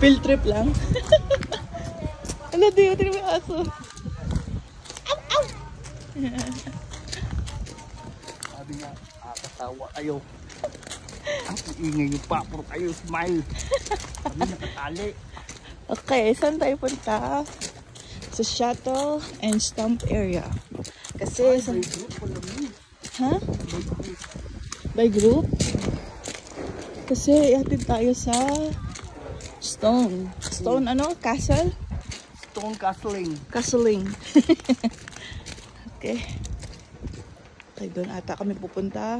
Field trip lang. Ano di, ito yung aso. Ow! Ow! Sabi nga, katawa kayo. Ang ingay nyo pa, puro kayo smile. Kami nakatali. Okay, saan tayo punta? Sa Shuttle and Stump area. Kasi sa... Ha? By group? Kasi ihatid tayo sa Stone. Stone ano? Castle? Stone castling. Castling. Okay. Okay, doon ata kami pupunta.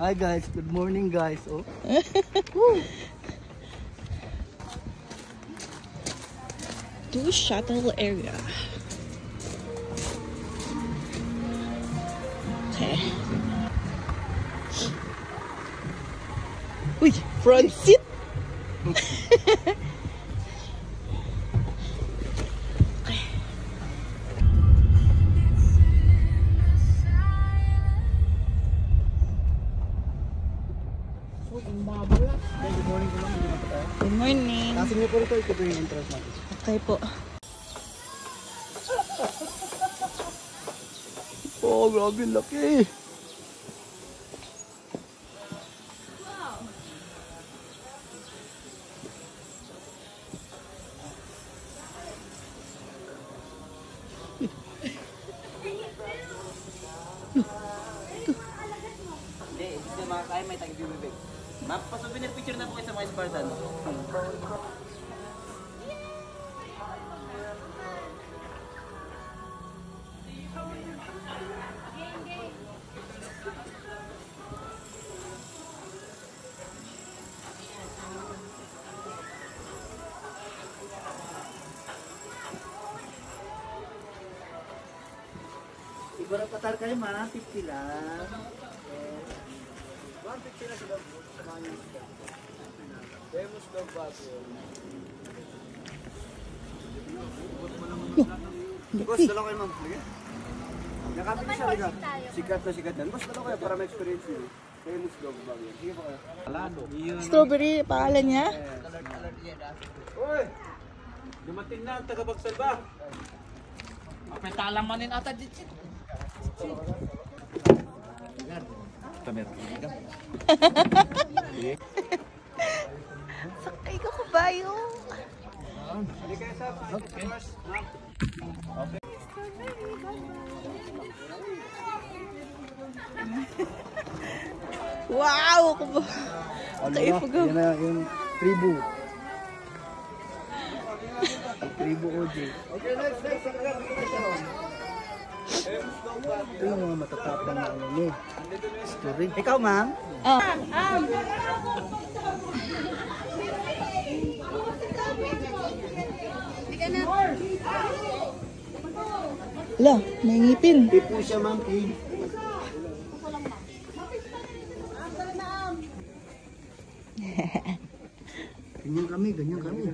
Hi guys, good morning guys. Oh. To Shuttle area. Okay. Uy, front seat. Good morning po lang. Good morning. Kasi niyo po ito, ito po yung entrance natin. Okay po. Oh, grabe laki. Hindi makakaya, may tag-bibig. Pa-souvenir picture na po kayo sa mga Spartan. Siguro patar kayo, ma. 50 lang. 150 lang sila. Samahan niyo sila. Demos daw bago. Boss, dalaw kayo ma'am. Nakapit siya rin. Sikat na sikat yan. Boss, dalaw kayo para ma-experience nyo. Demos daw bago. Sige pa kayo. Alado. Strawberry, pangalan niya? Uy! Dumating na ang taga-Bagsalba. Mapetalang manin ata dito. Sakay ka kabayo. Hindi kayo sa okay. Okay. Wow! Kayo po Yan na yung tribu. Tribu OJ. Okay, next. Ito yung mga matatapang na ano niya. Story. Ikaw, ma'am? Oh. Ala, may ngipin. Pipo siya, ma'am. Ganyan kami.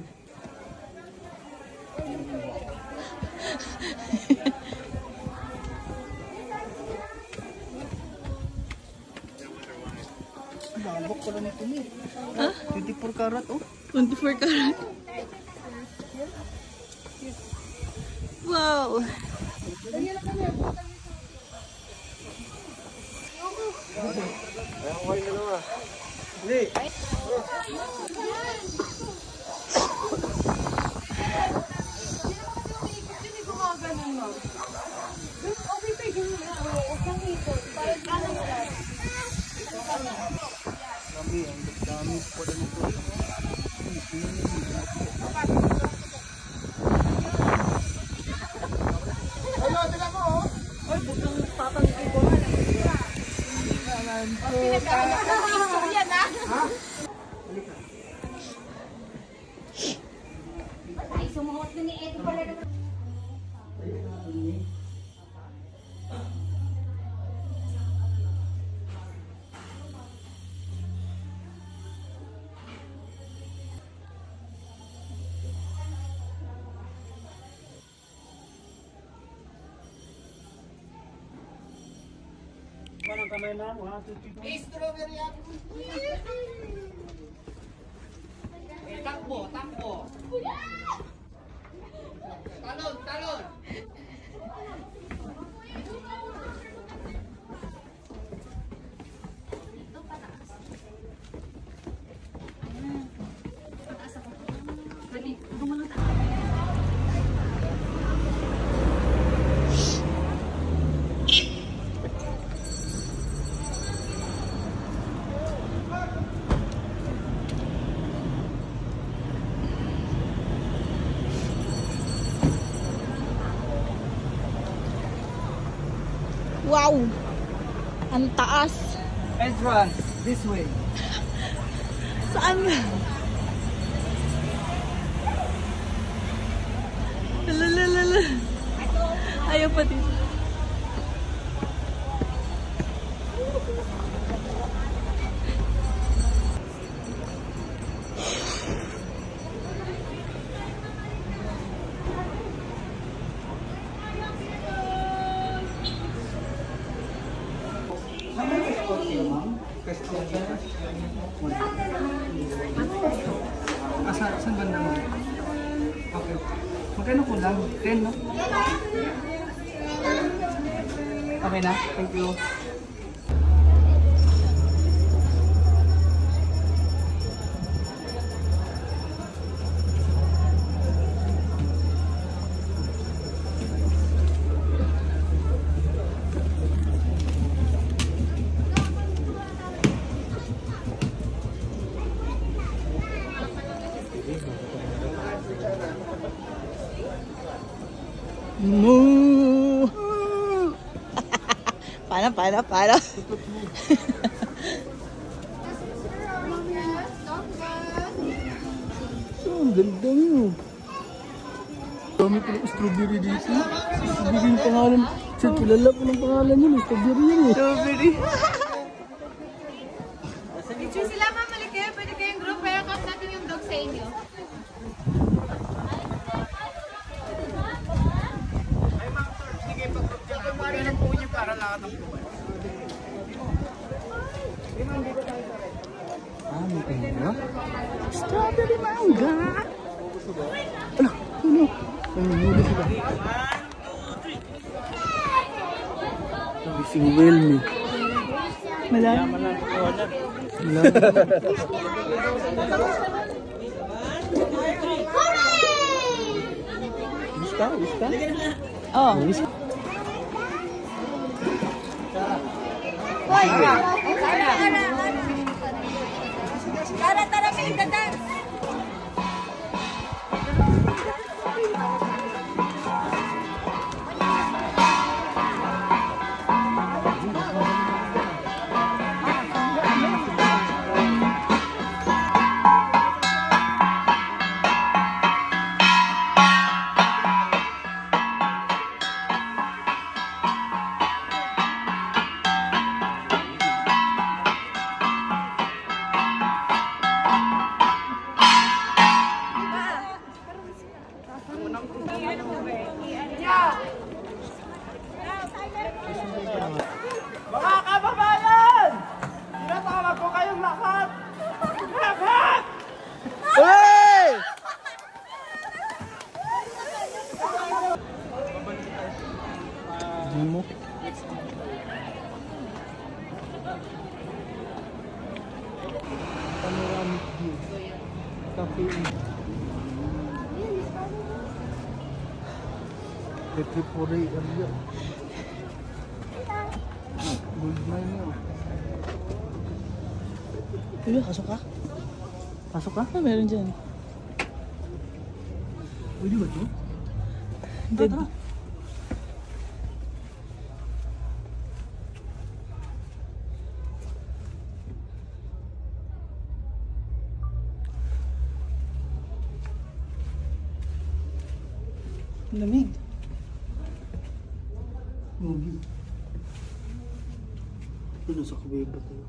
Babok ko lang ito ni. 24 karat, oh. 24 karat. Wow! Okay na naman. Hindi. Kami, ang dami po na nito. Hello, tila mo, oh. Ay, bukang papangipin ko nga. Yan, ha? Ay, sumuot na ni Edo pala na. Parang ng kamay na ako, ha? Strawberry apple. Takbo, takbo. Talon, talon. Wow! Ang taas! Entrance, this way. Saan? Lalalala. Ayaw pa din. Saan banda mo? Okay. Magkano ko lang? 10, no? Okay na? Thank you. Moo! Paano? Ang ganda nyo. Dami ko ng strawberry dito. Ibigay yung pangalan. Sir, kilala ko ng pangalan yun. Strawberry yun eh. Strawberry. Picture sila, Ma'am Malike. Pwede kayong group. Kaya cut natin yung dog sa inyo. May pera? Strawberry mangga. Ano? Ano? Ay, huli sila. Missing whale me. Malalim. Wiska? Oh. Tara, may dance. Mga kababayan! Tinatawag ko kayong lahat! Lahat! Hey! Diyan mo. Panoramic view. Cafe in. Tripoli area. Gold mine yun. Uy, pasok ka? Pasok ka? Ah, meron dyan. Pwede ba ito? Hindi. Lamig. Mugi. Ano sa kabeba tayo?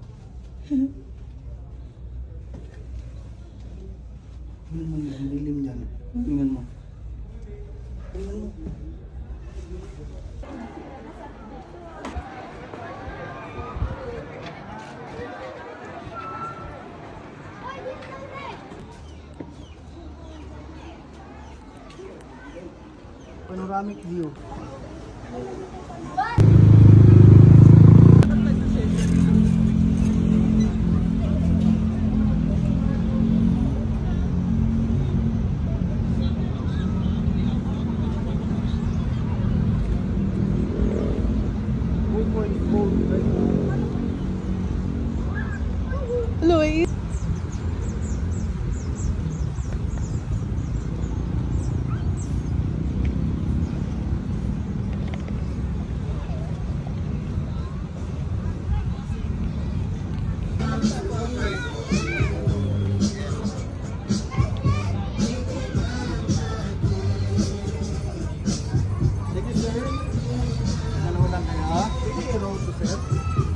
Ano naman yung dilim dyan? Tingnan mo. Tingnan mo. panoramic view. Luis.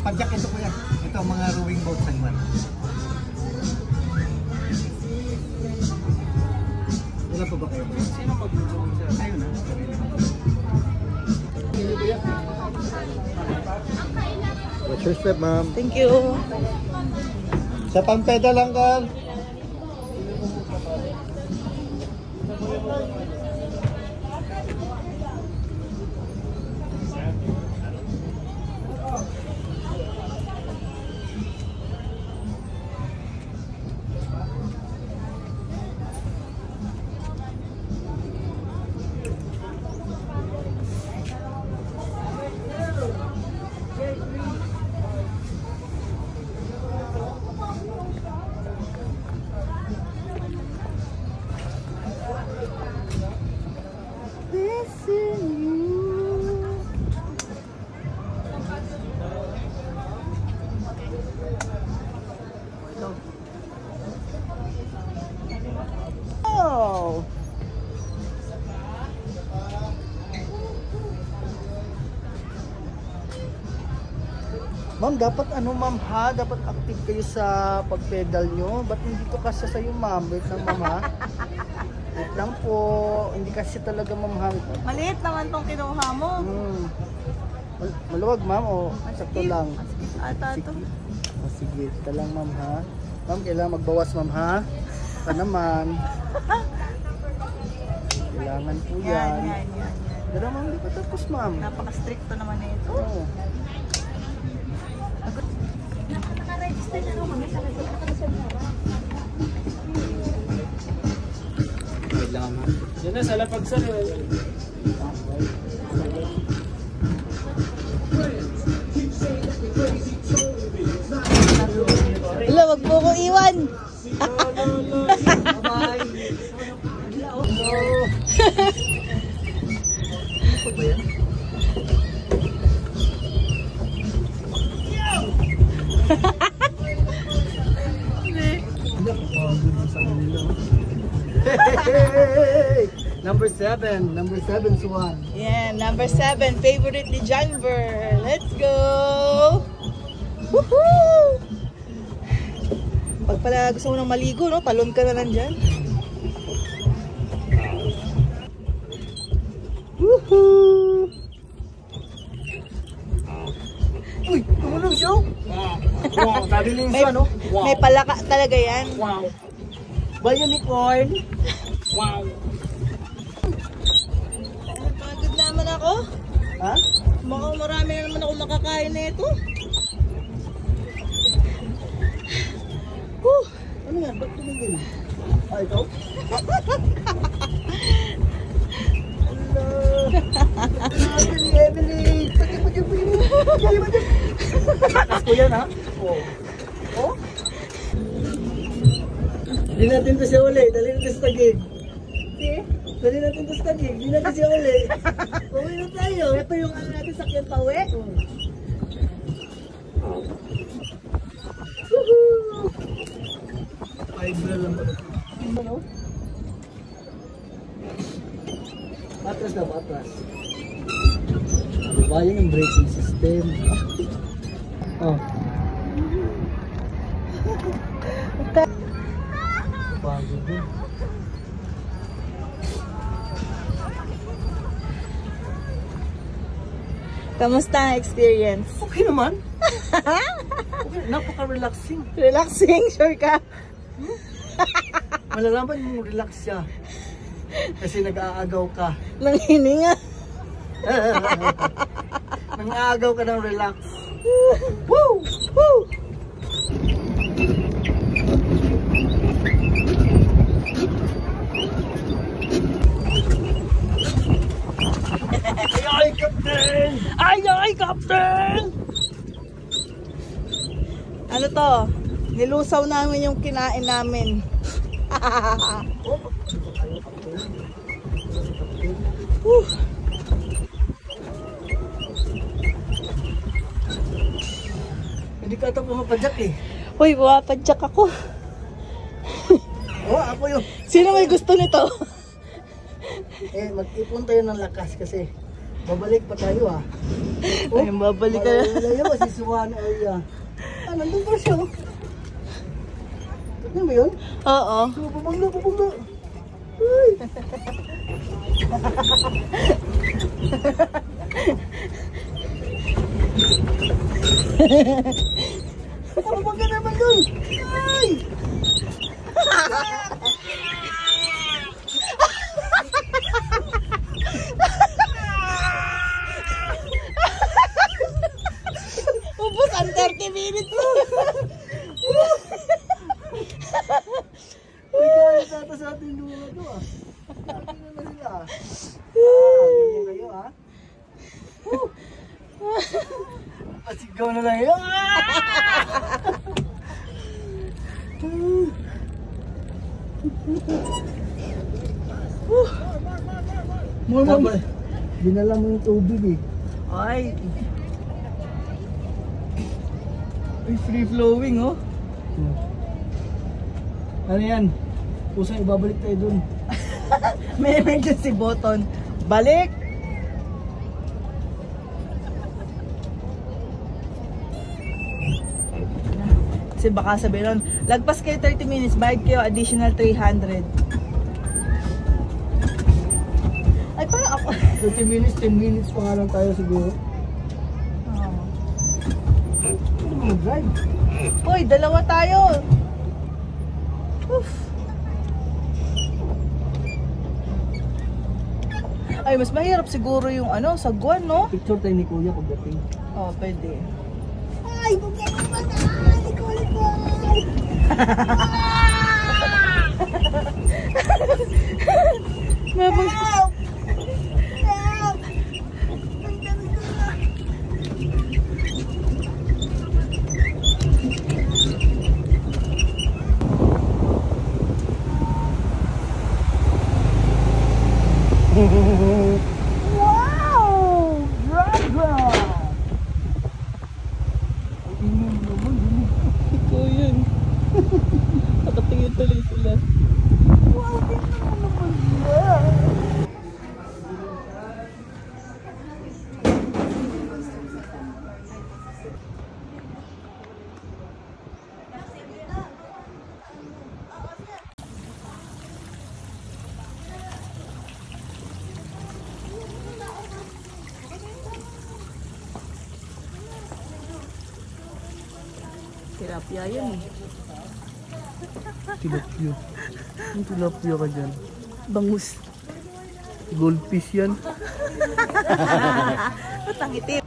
Pagyak ito kuya. Ito ang mga rowing boat sa iwan. Wala pa ba kayo? Sino pag-rowing sir? Ayun na. What's your step, ma'am? Thank you. Sa pampeda lang ka. Oh. Ma'am, dapat ano ma'am ha? Dapat active kayo sa pag-pedal nyo. Ba't hindi to kasi sa'yo ma'am? Wait lang ma'am ha? Wait lang po. Hindi kasi talaga ma'am ha. Maliit naman tong kinuha mo. Maluwag ma'am o sakto lang? Ata to. O sige, ito lang ma'am ha. Ma'am, kailangan magbawas ma'am ha. Pa naman. Kailangan po yan. Yan. Pero ma'am, hindi pa tapos ma'am. Napaka-stricto naman na ito. Oo. Naka-register na rin kami sa naka-reserve na. Wait lang naman. Yan na, sa lapag sir. Wala, wag mo ko iwan. Bye-bye. Ano ba yan? Hey! Number 7. Number 7's one. Yan, number 7. Favorite ni Janver. Let's go! Woohoo! Pag pala gusto mo nang maligo, no? Talon ka na lang dyan. Woohoo! Uy! Tumulong siya! Wow! Kabiling siya, no? Wow! May palaka talaga yan. Wow! Ba unicorn? Wow! Pagod naman ako. Ha? Mukhang marami na naman ako makakain na ito. Ano yan? Ba't tumigil? Ah, ikaw? Hello! Hello, ni Emily! Pati mo dyan! Takas ko yan, ha? Oo. Oh? Hindi natin to siya uli. Dali natin sa tagig. Dali natin to sa tagig. Hindi natin siya uli. Uwi na tayo. Ito yung ano natin sa kiyang pawe. Woohoo! 5 na lang. Ano? Atras na ba? Atras. Diba yun ang braking system? Oh. Bago din. Kamusta ang experience? Okay naman. Okay, napaka-relaxing. Relaxing, sure ka? Malalaman mong relax siya. Kasi nag-aagaw ka. Nang hininga. Nangagaw ka ng relax. Woo! Woo! Ay, Captain! Ay, Captain! Ano to? Nilusaw namin yung kinain namin. Hindi ka ito pumapadyak eh. Uy, buwapadyak ako. Oo, ako yun. Sino may gusto nito? Mag-ipon tayo ng lakas kasi babalik pa tayo ah. Ay, babalik ka na. Malayo si Suwan ay nandun pa siya. Tignan mo yun? Oo. Bubuglo. Uy! Bubog ka naman dun! Ay! Ubus ang 30 minutes. Uy, kaya tata sa ating luha to ah. Sabi naman sila ah. Ganyan kayo ah. Pasigaw na lang yun. Dapat, dinala mo yung tubig eh. Ay. Ay, free flowing oh. Ano yan? Pusang ibabalik tayo dun. May emergency button. Balik! Kasi baka sabihin nun, lagpas kayo 30 minutes, bayad kayo additional 300. Ay, parang ako. 30 minutes, 10 minutes pa nga lang tayo siguro. Ano mo mag-drive? Uy, dalawa tayo. Oof. Ay, mas mahirap siguro yung ano, sagwan, no? Picture tayo ni Kuya pagdating. Oh, pwede. Ay, bukay mo ba na? Mabang... Wow! Dragon! Ito yun. Nakatingin tuloy sila. Wow, tingnan mo naman yan! Tilapia yan eh. Tilapia. Ang tilapia ka dyan. Bangus. Goldfish yan. Matangitin.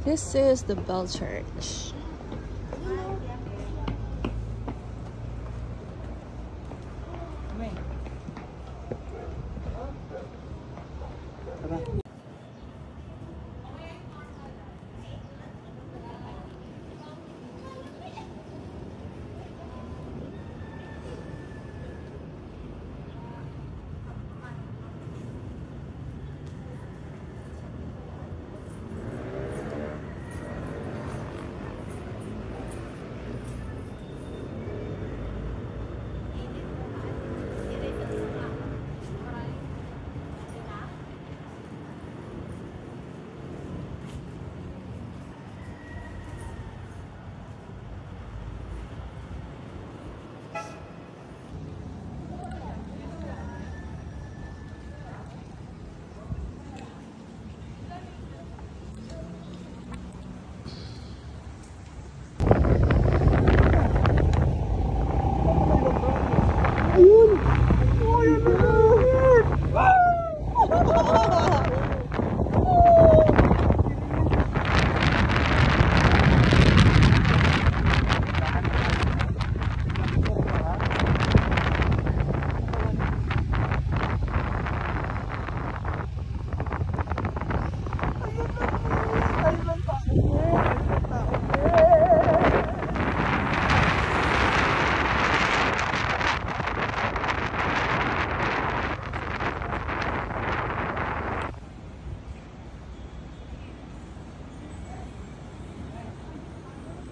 This is the Bell Church.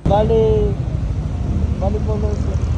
Bali, volleyball po.